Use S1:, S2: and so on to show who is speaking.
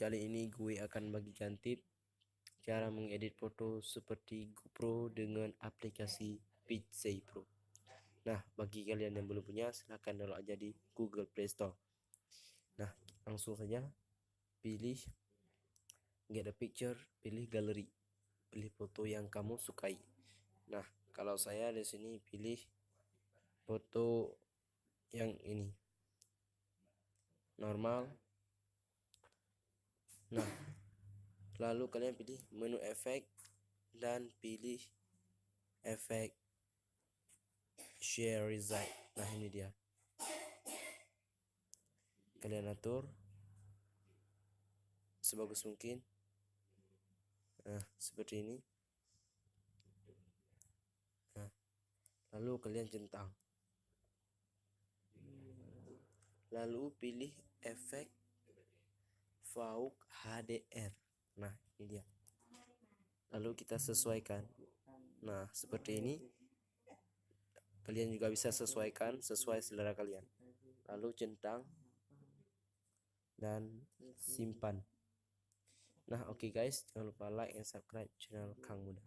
S1: Kali ini gue akan bagikan tip cara mengedit foto seperti GoPro dengan aplikasi Pixel Pro. Nah, bagi kalian yang belum punya, silahkan download aja di Google Play Store. Nah, langsung saja pilih get a picture, pilih galeri, pilih foto yang kamu sukai. Nah, kalau saya di sini pilih foto yang ini, normal. Nah, lalu kalian pilih menu efek dan pilih efek share result. Nah, ini dia, kalian atur sebagus mungkin. Nah, seperti ini. Nah, lalu kalian centang, lalu pilih efek VAUK HDR. Nah, ini dia, lalu kita sesuaikan. Nah, seperti ini. Kalian juga bisa sesuaikan sesuai selera kalian. Lalu centang dan simpan. Nah, oke guys, jangan lupa like dan subscribe channel Kang Muda.